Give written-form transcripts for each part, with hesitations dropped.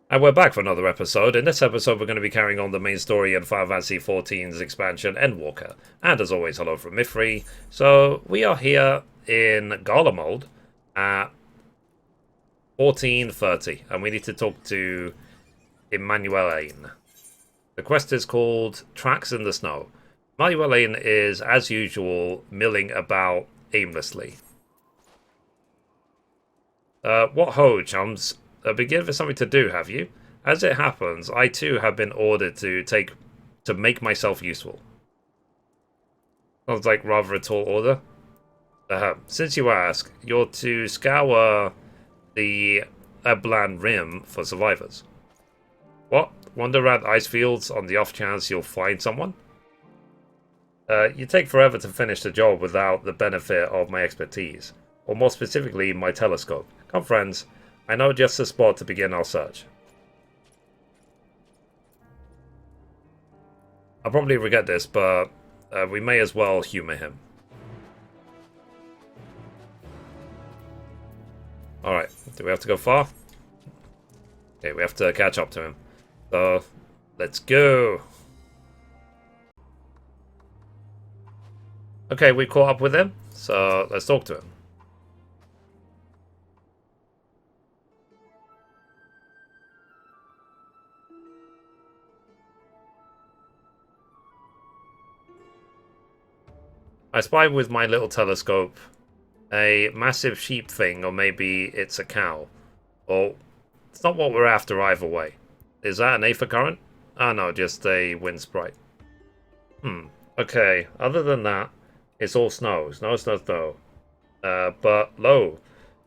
And we're back for another episode. In this episode, we're going to be carrying on the main story in Final Fantasy XIV's expansion, Endwalker. And as always, hello from Mithrie. So, we are here in Gala mode at 14:30, and we need to talk to Emmanuelaine. The quest is called Tracks in the Snow. Emmanuelaine is, as usual, milling about aimlessly. What ho, chums? Been given something to do, have you? As it happens, I too have been ordered to make myself useful. Sounds like rather a tall order. Since you ask, you're to scour the Ablan Rim for survivors. What? Wander around ice fields on the off chance you'll find someone? You take forever to finish the job without the benefit of my expertise, or more specifically, my telescope. Come, friends. I know just the spot to begin our search. I'll probably regret this, but we may as well humor him. Alright, do we have to go far? Okay, we have to catch up to him. So, let's go! Okay, we caught up with him, so let's talk to him. I spy with my little telescope a massive sheep thing, or maybe it's a cow. Or it's not what we're after either way. Is that an aether current? Ah, no, just a wind sprite. Okay, other than that, it's all snow. Snow, snow, snow. But lo,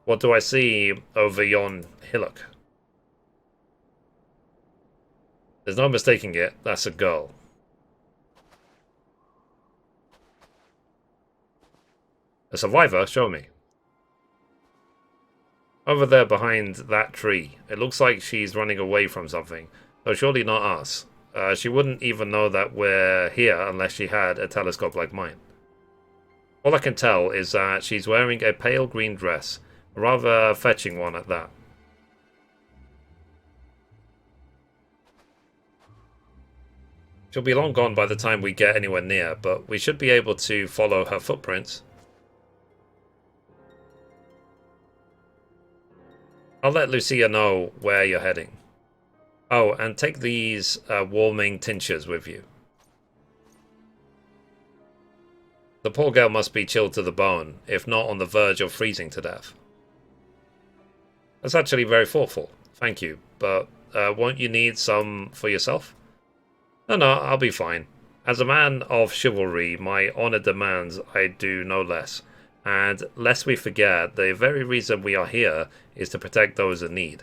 what do I see over yon hillock? There's no mistaking it, that's a girl. A survivor? Show me. Over there behind that tree. It looks like she's running away from something. So surely not us. She wouldn't even know that we're here unless she had a telescope like mine. All I can tell is that she's wearing a pale green dress. A rather fetching one at that. She'll be long gone by the time we get anywhere near, but we should be able to follow her footprints. I'll let Lucia know where you're heading. Oh, and take these warming tinctures with you. The poor girl must be chilled to the bone, if not on the verge of freezing to death. That's actually very thoughtful. Thank you. But won't you need some for yourself? No, I'll be fine. As a man of chivalry, my honor demands I do no less. And lest we forget, the very reason we are here is to protect those in need.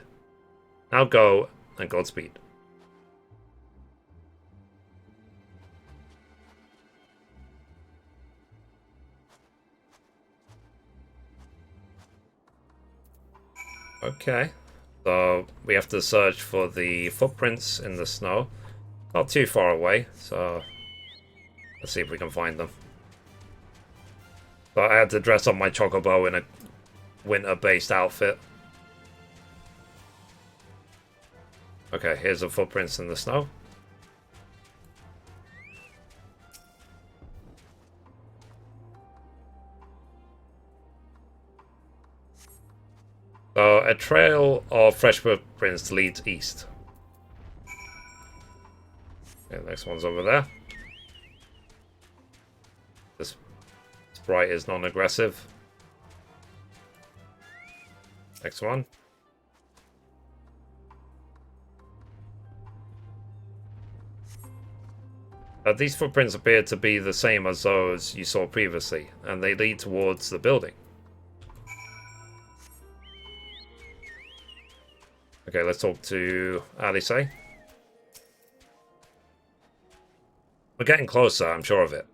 Now go, and Godspeed. Okay, so we have to search for the footprints in the snow. Not too far away, so let's see if we can find them. But I had to dress up my chocobo in a winter-based outfit. Okay, here's the footprints in the snow. So, a trail of fresh footprints leads east. Okay, next one's over there. This sprite is non-aggressive. Next one. These footprints appear to be the same as those you saw previously, and they lead towards the building. Okay, let's talk to Alice. We're getting closer, I'm sure of it.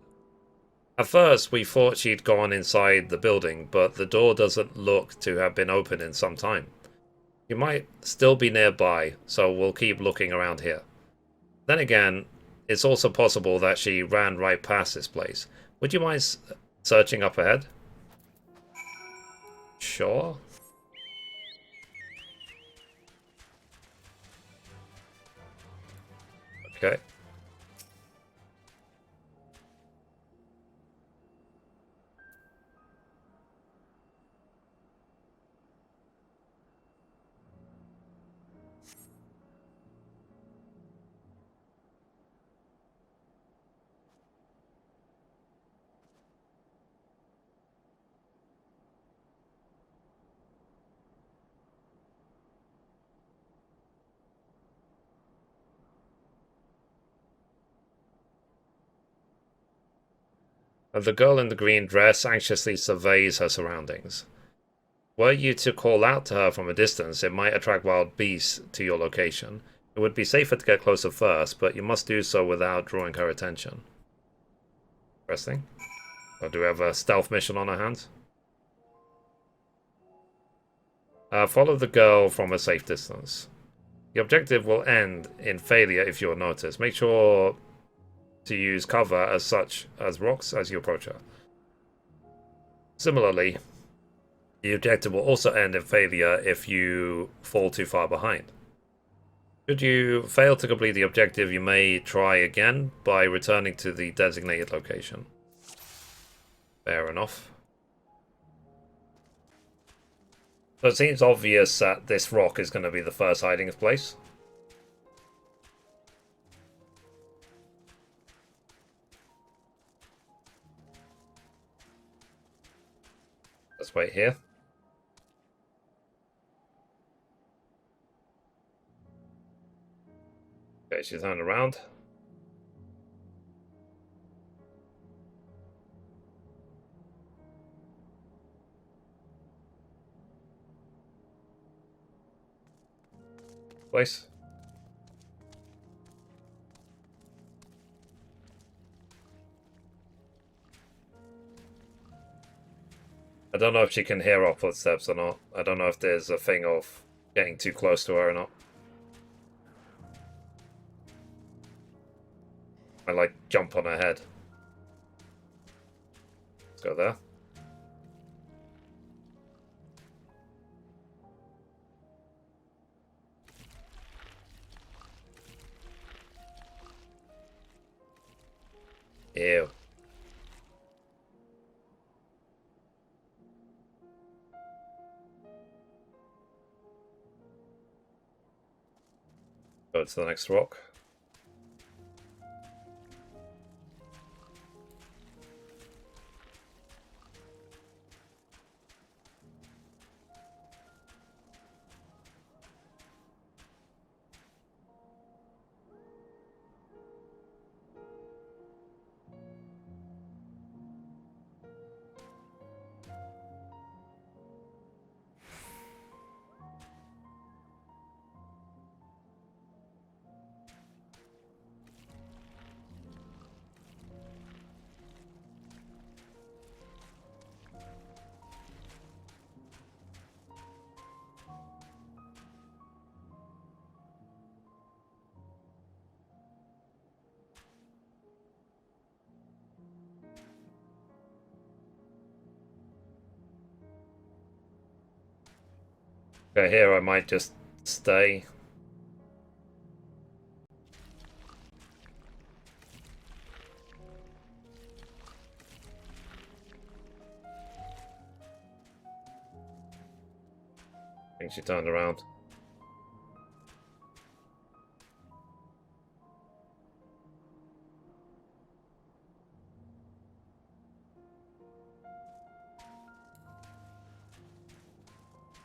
At first, we thought she'd gone inside the building, but the door doesn't look to have been open in some time. She might still be nearby, so we'll keep looking around here. Then again, it's also possible that she ran right past this place. Would you mind searching up ahead? Sure. Okay. The girl in the green dress anxiously surveys her surroundings. Were you to call out to her from a distance, it might attract wild beasts to your location. It would be safer to get closer first, but you must do so without drawing her attention. Interesting. Or do we have a stealth mission on our hands? Follow the girl from a safe distance. The objective will end in failure if you're noticed. Make sure to use cover as such as rocks as you approach her. Similarly, the objective will also end in failure if you fall too far behind. Should you fail to complete the objective, you may try again by returning to the designated location. Fair enough. So it seems obvious that this rock is going to be the first hiding place. Let's wait here. Okay, she's turned around. Place. I don't know if she can hear our footsteps or not. I don't know if there's a thing of getting too close to her or not. I like jump on her head. Let's go there. Ew. Go to the next rock. Okay, here I might just stay. I think she turned around.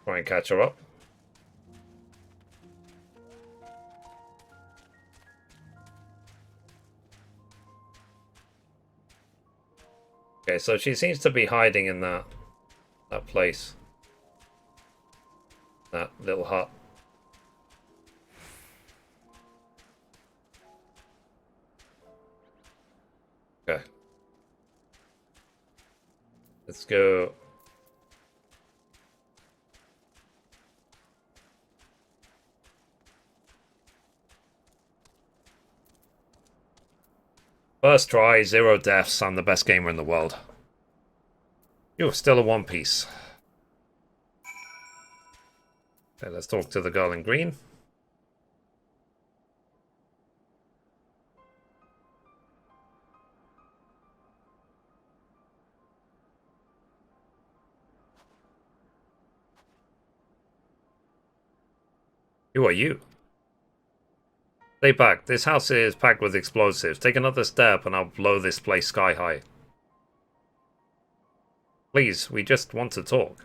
Try and catch her up. Okay, so she seems to be hiding in that place. That little hut. Okay. Let's go. First try, 0 deaths. I'm the best gamer in the world. You're still a One Piece. Okay, let's talk to the girl in green. Who are you? Stay back. This house is packed with explosives. Take another step and I'll blow this place sky high. Please, we just want to talk.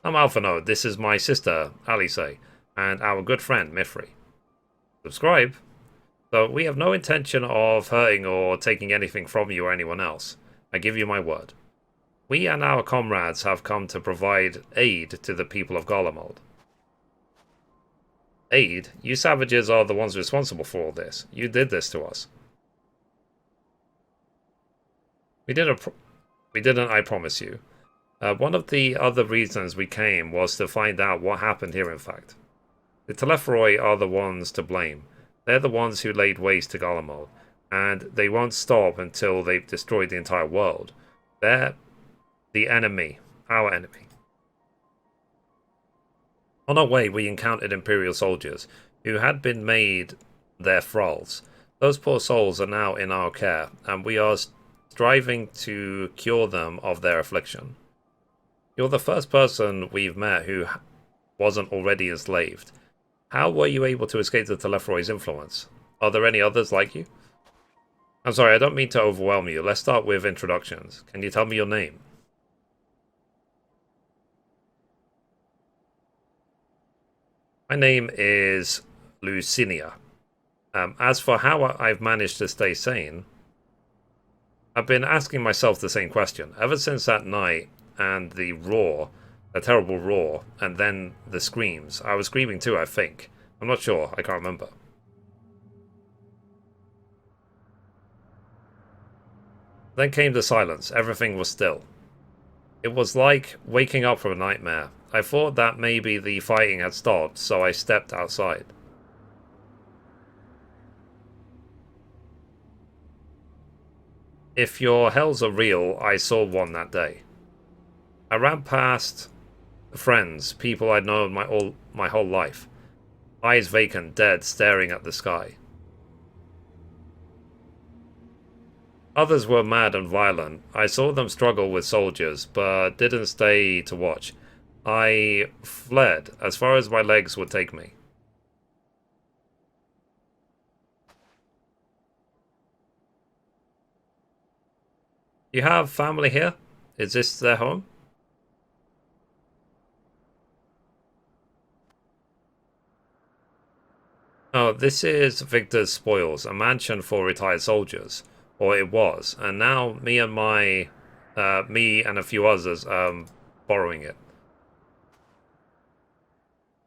I'm Alphano. This is my sister, Alice, and our good friend, Mithrie. Subscribe. So we have no intention of hurting or taking anything from you or anyone else. I give you my word. We and our comrades have come to provide aid to the people of Garlemald. Aid? You savages are the ones responsible for all this. You did this to us. We didn't, I promise you. One of the other reasons we came was to find out what happened here, in fact. The Telephroi are the ones to blame. They're the ones who laid waste to Garlemald, and they won't stop until they've destroyed the entire world. They're the enemy, our enemy. On our way, we encountered Imperial soldiers who had been made their thralls. Those poor souls are now in our care, and we are striving to cure them of their affliction. You're the first person we've met who wasn't already enslaved. How were you able to escape the Telephoi's influence? Are there any others like you? I'm sorry, I don't mean to overwhelm you. Let's start with introductions. Can you tell me your name? My name is Lucinia. As for how I've managed to stay sane, I've been asking myself the same question. Ever since that night and the roar, a terrible roar, and then the screams. I was screaming too, I think. I'm not sure, I can't remember. Then came the silence. Everything was still. It was like waking up from a nightmare. I thought that maybe the fighting had stopped, so I stepped outside. If your hells are real, I saw one that day. I ran past friends, people I'd known my whole life. Eyes vacant, dead, staring at the sky. Others were mad and violent. I saw them struggle with soldiers, but didn't stay to watch. I fled as far as my legs would take me. You have family here? Is this their home? Oh, this is Victor's Spoils, a mansion for retired soldiers. Or it was. And now me and a few others borrowing it.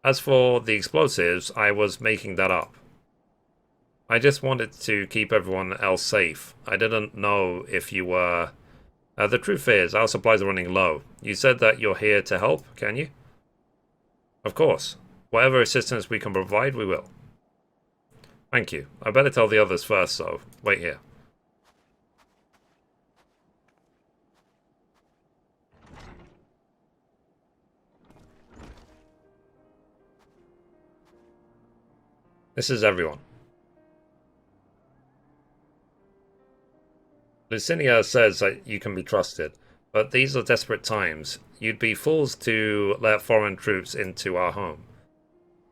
As for the explosives, I was making that up. I just wanted to keep everyone else safe. I didn't know if you were... the truth is, our supplies are running low. You said that you're here to help, can you? Of course. Whatever assistance we can provide, we will. Thank you. I better tell the others first, so wait here. This is everyone. Lucinia says that you can be trusted, but these are desperate times. You'd be fools to let foreign troops into our home.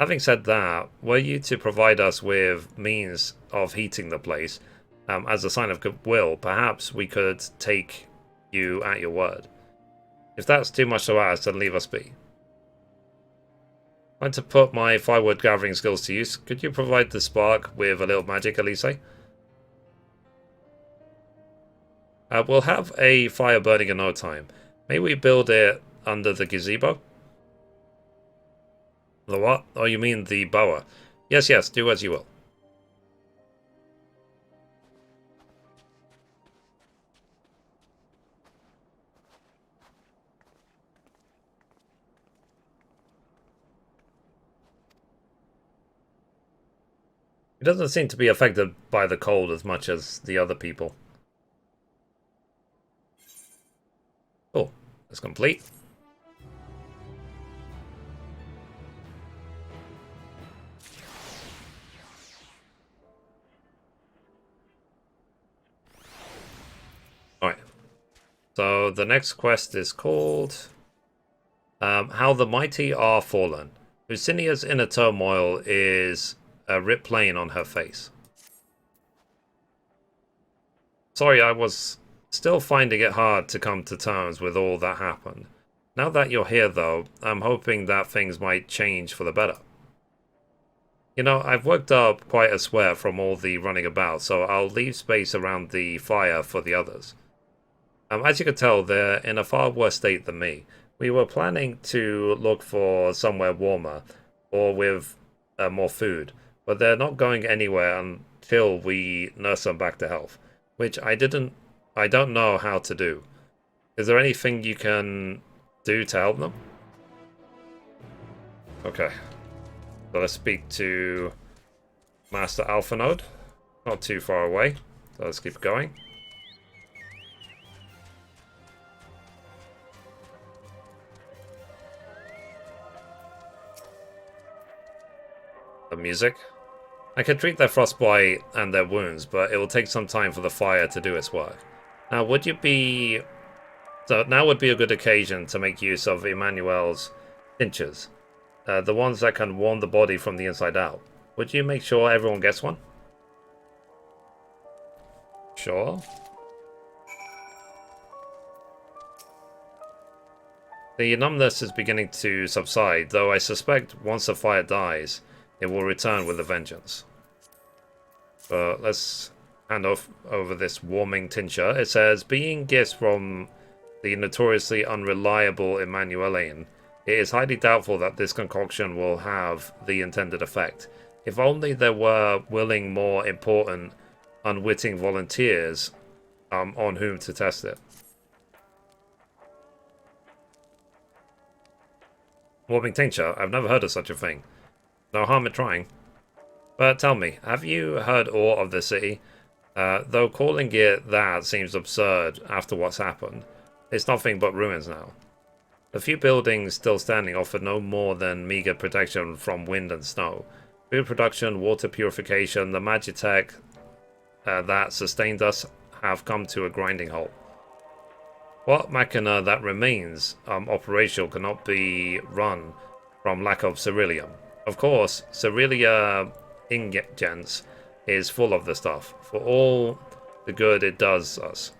Having said that, were you to provide us with means of heating the place, as a sign of goodwill, perhaps we could take you at your word. If that's too much to ask, then leave us be. I'd like to put my firewood gathering skills to use. Could you provide the spark with a little magic, Elise? We'll have a fire burning in no time. May we build it under the gazebo? The what? Oh, you mean the bower. Yes, yes, do as you will. He doesn't seem to be affected by the cold as much as the other people. Cool. That's complete. Alright. So the next quest is called How the mighty are fallen. Lucinia's inner turmoil is a ripped plain on her face. Sorry, I was still finding it hard to come to terms with all that happened. Now that you're here, though, I'm hoping that things might change for the better. You know, I've worked up quite a sweat from all the running about, so I'll leave space around the fire for the others. As you can tell, they're in a far worse state than me. We were planning to look for somewhere warmer, or with more food, but they're not going anywhere until we nurse them back to health, which I don't know how to do. Is there anything you can do to help them? Okay. So let's speak to Master Alpha Node. Not too far away. So let's keep going. The music. I can treat their frostbite and their wounds, but it will take some time for the fire to do its work. Now, would you be... So now would be a good occasion to make use of Emmanuel's tinctures. The ones that can warm the body from the inside out. Would you make sure everyone gets one? Sure. The numbness is beginning to subside, though I suspect once the fire dies, it will return with a vengeance. But let's hand over this warming tincture. It says, being gifts from the notoriously unreliable Emmanuelian, it is highly doubtful that this concoction will have the intended effect. If only there were willing, more important, unwitting volunteers on whom to test it. Warming tincture? I've never heard of such a thing. No harm in trying. But tell me, have you heard aught of the city? Though calling it that seems absurd after what's happened. It's nothing but ruins now. The few buildings still standing offer no more than meager protection from wind and snow. Food production, water purification, the magitech that sustained us have come to a grinding halt. What machina that remains operational cannot be run from lack of ceruleum. Of course, ceruleum ingens is full of the stuff, for all the good it does us.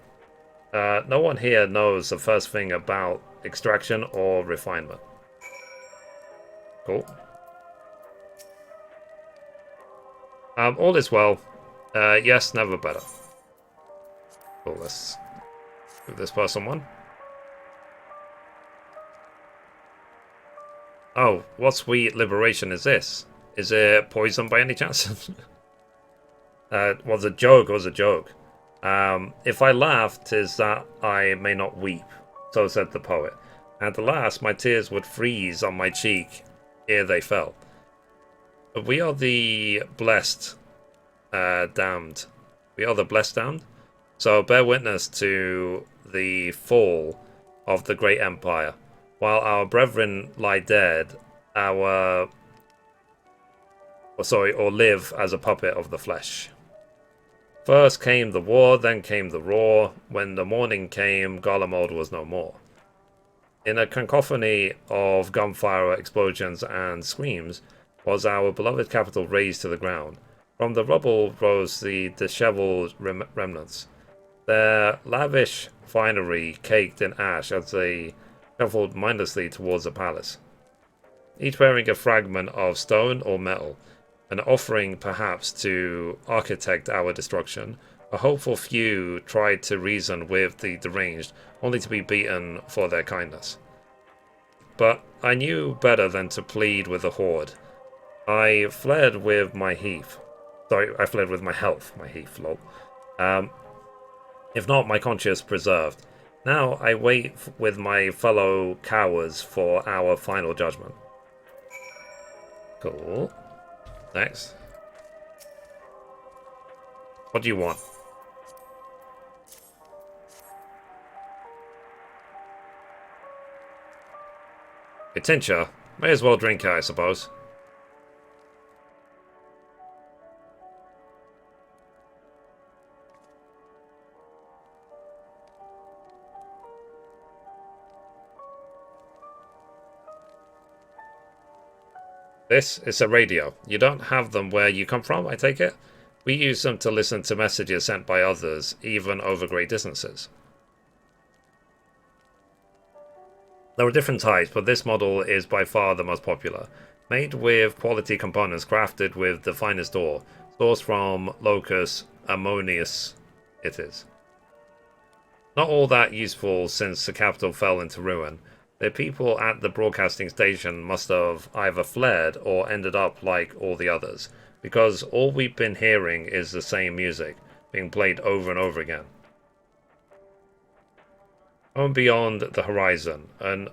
No one here knows the first thing about extraction or refinement. Cool. All is well. Yes, never better. Cool, let's give this person one. Oh, what sweet liberation is this? Is it poison by any chance? Was a joke, was a joke. If I laugh, 'tis that I may not weep, so said the poet. At the last, my tears would freeze on my cheek ere they fell. But we are the blessed damned. We are the blessed damned. So bear witness to the fall of the great empire. While our brethren lie dead, or live as a puppet of the flesh. First came the war, then came the roar. When the morning came, Garlemald was no more. In a cacophony of gunfire, explosions, and screams, was our beloved capital razed to the ground. From the rubble rose the dishevelled remnants, their lavish finery caked in ash as they shuffled mindlessly towards the palace, each bearing a fragment of stone or metal, an offering perhaps to architect our destruction. A hopeful few tried to reason with the deranged, only to be beaten for their kindness. But I knew better than to plead with the horde. I fled with my heath. I fled with my health, my heath, lol. If not, my conscience preserved. Now I wait with my fellow cowards for our final judgment. Cool. Next. What do you want? A tincture? May as well drink it, I suppose. This is a radio. You don't have them where you come from, I take it? We use them to listen to messages sent by others, even over great distances. There are different types, but this model is by far the most popular. Made with quality components crafted with the finest ore, sourced from Locus Ammonius it is. Not all that useful since the capital fell into ruin. The people at the broadcasting station must have either fled or ended up like all the others, because all we've been hearing is the same music, being played over and over again. On Beyond the Horizon, an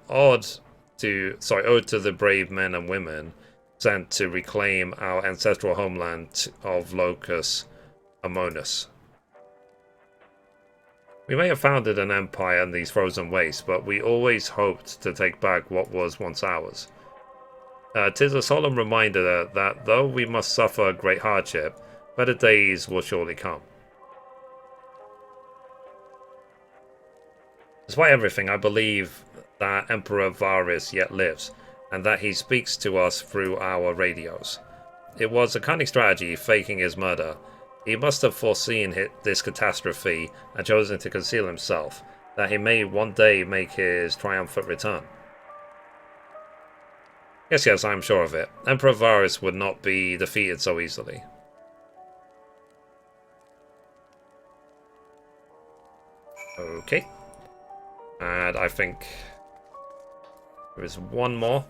ode to the brave men and women sent to reclaim our ancestral homeland of Locus Ammonius. We may have founded an empire in these frozen wastes, but we always hoped to take back what was once ours. 'Tis a solemn reminder that though we must suffer great hardship, better days will surely come. Despite everything, I believe that Emperor Varus yet lives, and that he speaks to us through our radios. It was a cunning strategy, faking his murder. He must have foreseen this catastrophe and chosen to conceal himself, that he may one day make his triumphant return. Yes, I'm sure of it. Emperor Varus would not be defeated so easily. Okay. And I think there is one more.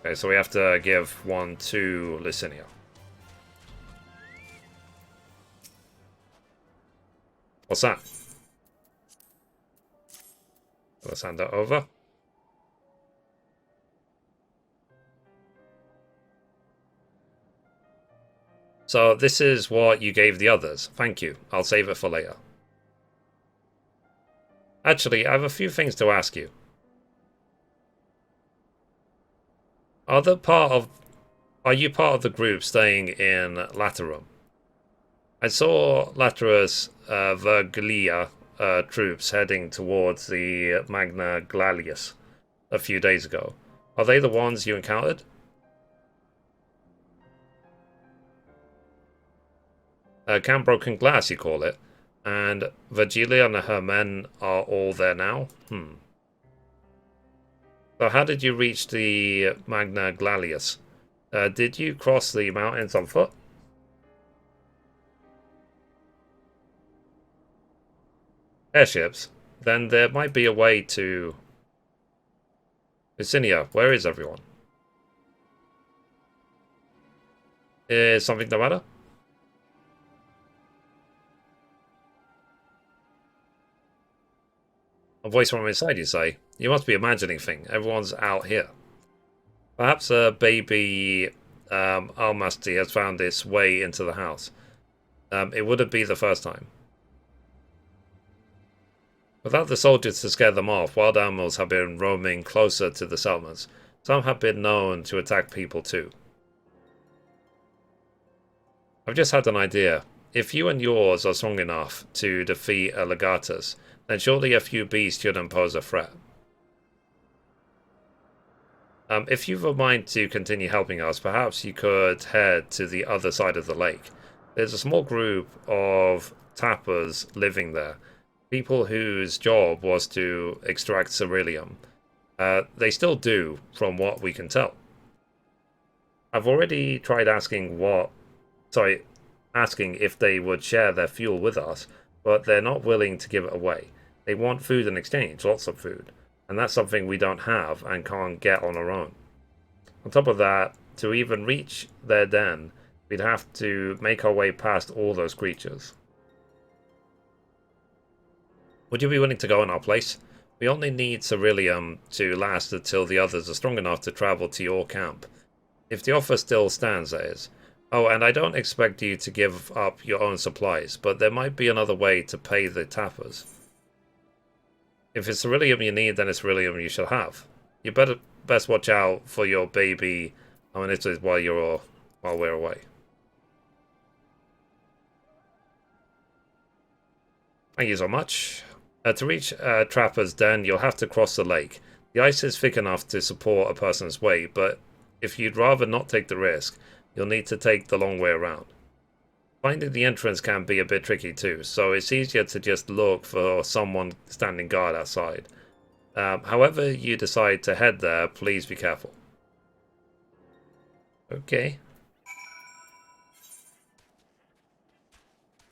Okay, so we have to give one to Licinia. What's that? Let's hand that over. So this is what you gave the others. Thank you. I'll save it for later. Actually, I have a few things to ask you. Are you part of the group staying in Laterum? I saw Laterus Verglia troops heading towards the Magna Glalius a few days ago. Are they the ones you encountered? Camp Broken Glass, you call it. And Virgilia and her men are all there now? So how did you reach the Magna Glalius? Did you cross the mountains on foot? Airships? Then there might be a way to... Licinia, where is everyone? Is something the matter? A voice from inside, you say? You must be imagining things. Everyone's out here. Perhaps a baby Almasty has found its way into the house. It wouldn't be the first time. Without the soldiers to scare them off, wild animals have been roaming closer to the settlements. Some have been known to attack people too. I've just had an idea. If you and yours are strong enough to defeat a Legatus, then surely a few beasts shouldn't pose a threat. If you've a mind to continue helping us, perhaps you could head to the other side of the lake. There's a small group of tappers living there, people whose job was to extract ceruleum. They still do, from what we can tell. I've already tried asking if they would share their fuel with us, but they're not willing to give it away. They want food in exchange, lots of food. And that's something we don't have and can't get on our own. On top of that, to even reach their den, we'd have to make our way past all those creatures. Would you be willing to go in our place? We only need ceruleum to last until the others are strong enough to travel to your camp. If the offer still stands, that is. Oh, and I don't expect you to give up your own supplies, but there might be another way to pay the tappers. If it's ceruleum you need, then it's ceruleum you shall have. You best watch out for your baby Amenities while we're away. Thank you so much. To reach Trapper's Den, you'll have to cross the lake. The ice is thick enough to support a person's weight, but if you'd rather not take the risk, you'll need to take the long way around. Finding the entrance can be a bit tricky too, so it's easier to just look for someone standing guard outside. However you decide to head there, please be careful. Okay.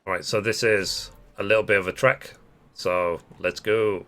Alright, so this is a little bit of a trek, so let's go.